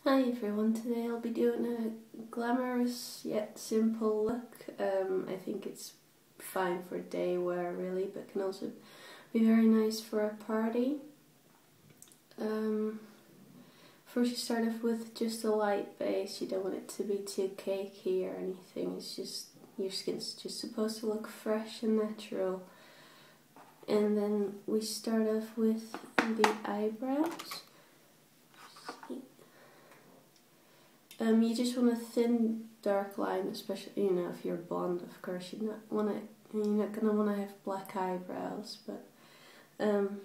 Hi everyone, today I'll be doing a glamorous yet simple look. I think it's fine for day wear really, but can also be very nice for a party. First you start off with just a light base. You don't want it to be too cakey or anything. It's just, your skin's just supposed to look fresh and natural. And then we start off with the eyebrows. You just want a thin, dark line, especially if you're blonde. Of course, you're not gonna want to have black eyebrows. But I'm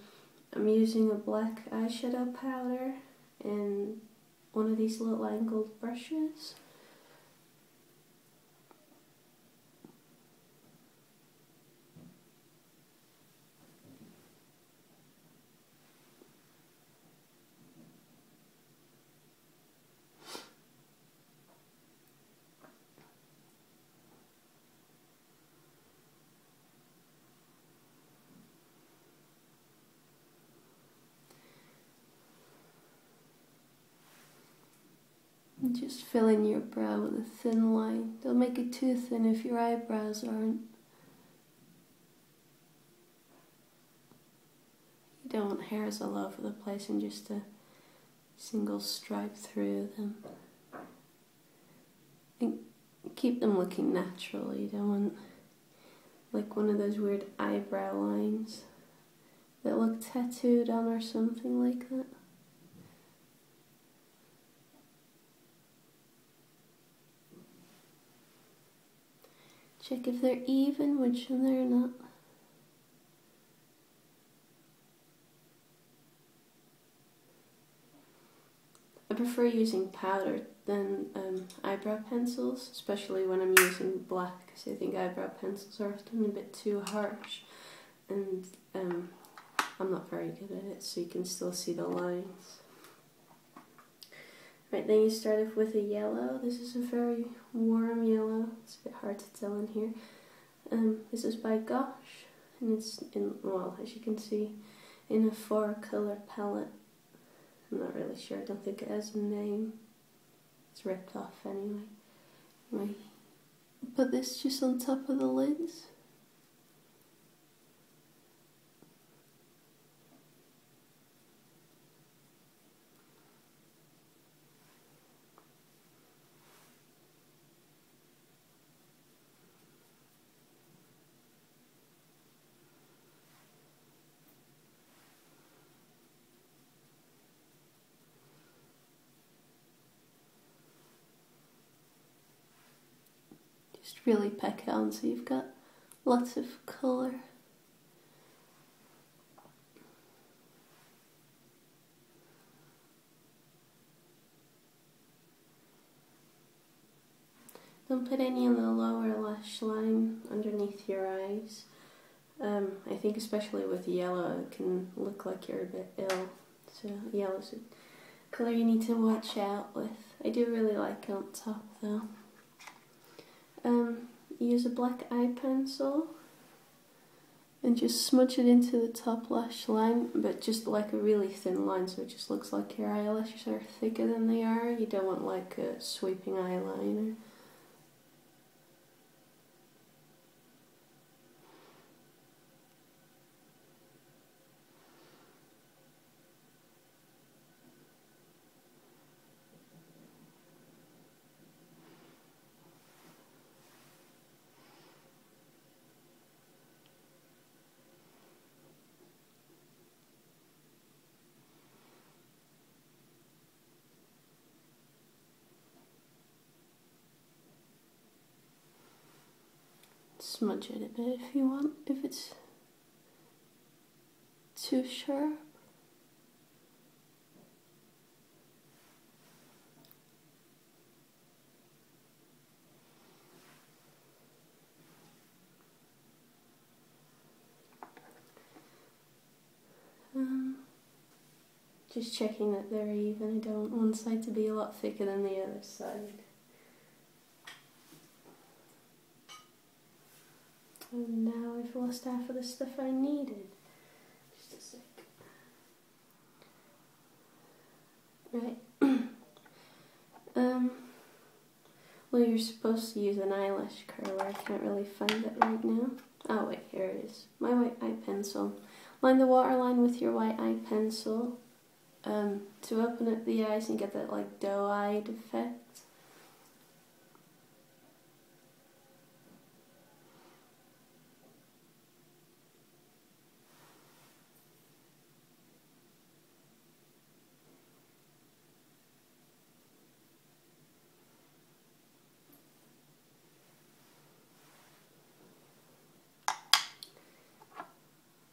using a black eyeshadow powder and one of these little angled brushes. And just fill in your brow with a thin line. Don't make it too thin if your eyebrows aren't. You don't want hairs all over the place and just a single stripe through them. And keep them looking natural. You don't want like one of those weird eyebrow lines that look tattooed on or something like that. Check if they're even, which they're not. I prefer using powder than eyebrow pencils, especially when I'm using black, because I think eyebrow pencils are often a bit too harsh, and I'm not very good at it, so you can still see the lines. Right, then you start off with a yellow. This is a very warm yellow. It's a bit hard to tell in here. This is by Gosh, and it's in, well, as you can see, in a 4-color palette. I'm not really sure. I don't think it has a name. It's ripped off anyway. Right. Put this just on top of the lids. Just really pack it on so you've got lots of colour. Don't put any on the lower lash line underneath your eyes. I think especially with yellow it can look like you're a bit ill. So yellow's a colour you need to watch out with. I do really like it on top though. Use a black eye pencil and just smudge it into the top lash line, but just like a really thin line so it just looks like your eyelashes are thicker than they are. You don't want like a sweeping eyeliner. Smudge it a bit if you want, if it's too sharp. Just checking that they're even. I don't want one side to be a lot thicker than the other side. And now I've lost half of the stuff I needed. Just a sec. Right. Well, you're supposed to use an eyelash curler. I can't really find it right now. Oh wait, here it is. My white eye pencil. Line the waterline with your white eye pencil to open up the eyes and get that like doe-eyed effect.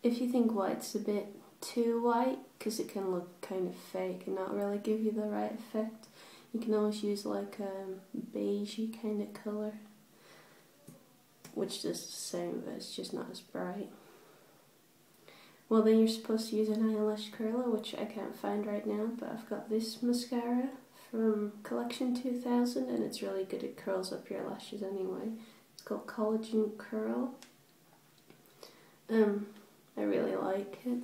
If you think white's a bit too white, because it can look kind of fake and not really give you the right effect, you can always use like a beigey kind of colour, which does the same, but it's just not as bright. Well, then you're supposed to use an eyelash curler, which I can't find right now, but I've got this mascara from Collection 2000, and it's really good. It curls up your lashes anyway. It's called Collagen Curl. I really like it.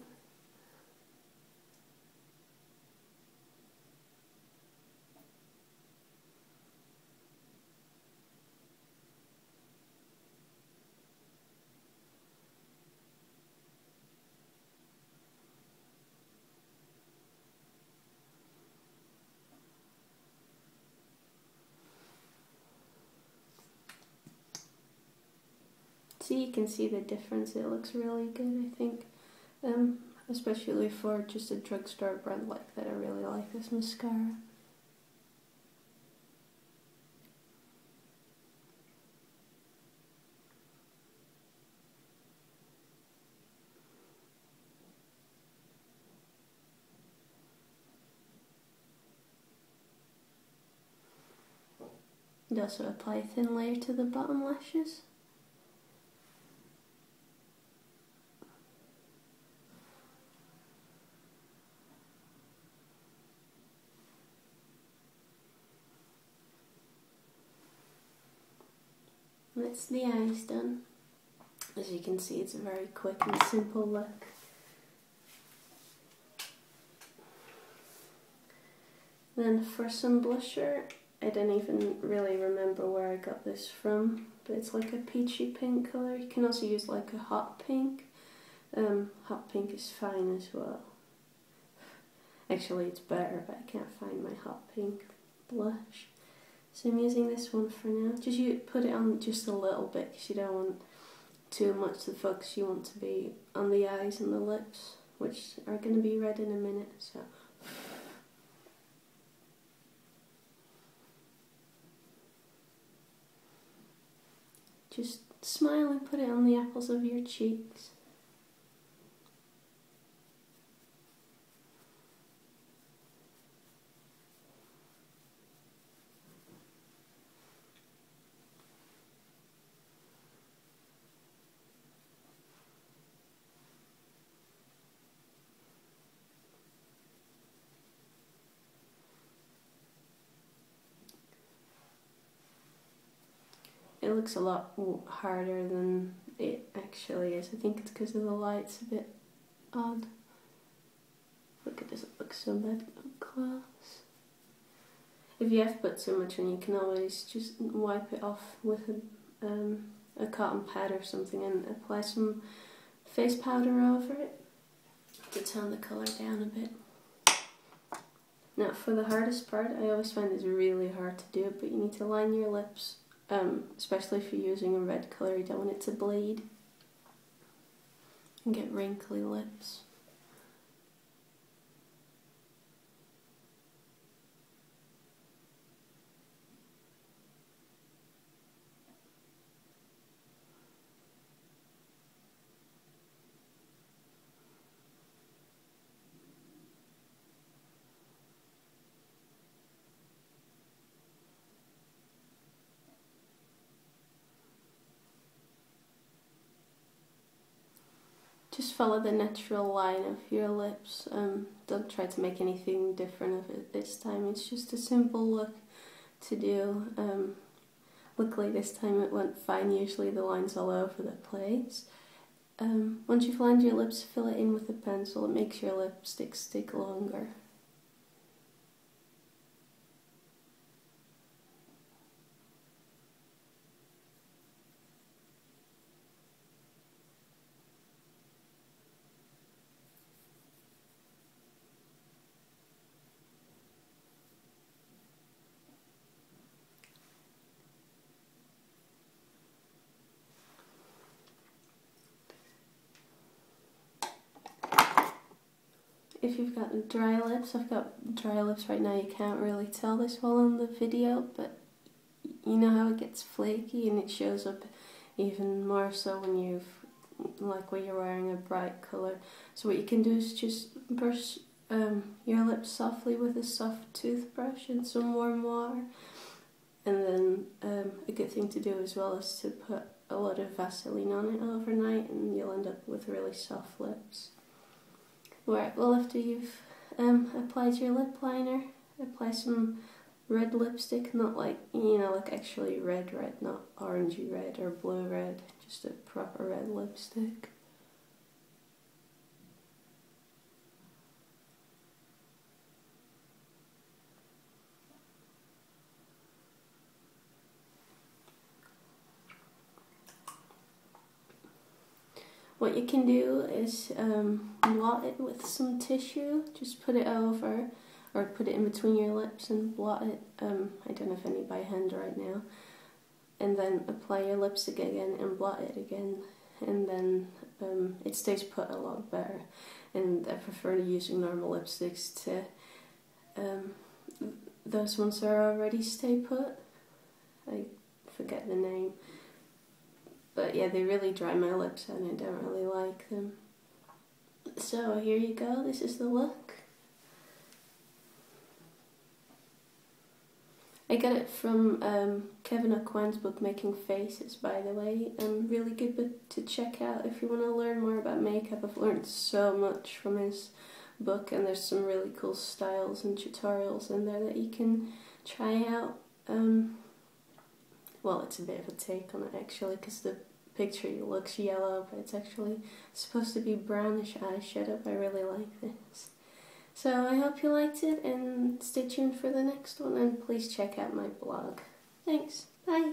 So you can see the difference. It looks really good, I think. Especially for just a drugstore brand like that. I really like this mascara. And also apply a thin layer to the bottom lashes. That's the eyes done. As you can see, it's a very quick and simple look. Then for some blusher, I don't even really remember where I got this from, but it's like a peachy pink colour. You can also use like a hot pink. Hot pink is fine as well. Actually, it's better, but I can't find my hot pink blush. So I'm using this one for now. Just you put it on just a little bit because you don't want too much to focus. You want to be on the eyes and the lips, which are going to be red in a minute. So just smile and put it on the apples of your cheeks. It looks a lot harder than it actually is. I think it's because of the light's a bit odd. Look, it doesn't look so bad up close. If you have put too much on, you can always just wipe it off with a cotton pad or something and apply some face powder over it to tone the colour down a bit. Now for the hardest part, I always find it's really hard to do, but you need to line your lips. Especially if you're using a red colour, you don't want it to bleed and get wrinkly lips. Just follow the natural line of your lips. Don't try to make anything different of it this time. It's just a simple look to do. Luckily this time it went fine. Usually the line's all over the place. Once you've lined your lips, fill it in with a pencil. It makes your lipstick stick longer. if you've got dry lips, I've got dry lips right now, you can't really tell this well in the video, but you know how it gets flaky and it shows up even more so when when you're wearing a bright colour. So what you can do is just brush your lips softly with a soft toothbrush and some warm water. And then a good thing to do as well is to put a lot of Vaseline on it overnight, and you'll end up with really soft lips. Right, well, after you've applied your lip liner, apply some red lipstick, not like, like actually red, not orangey red or blue red, just a proper red lipstick. What you can do is blot it with some tissue. Just put it over, or put it in between your lips and blot it. I don't have any by hand right now. And then apply your lipstick again and blot it again. And then it stays put a lot better. And I prefer using normal lipsticks to those ones that are already stay put. I forget the name. But yeah, they really dry my lips and I don't really like them. So here you go, this is the look. I got it from Kevin O'Quinn's book, Making Faces, by the way. Really good book to check out if you want to learn more about makeup. I've learned so much from his book, and there's some really cool styles and tutorials in there that you can try out. Well, it's a bit of a take on it actually, because the picture looks yellow, but it's actually supposed to be brownish eyeshadow. I really like this. So I hope you liked it, and stay tuned for the next one, and please check out my blog. Thanks, bye!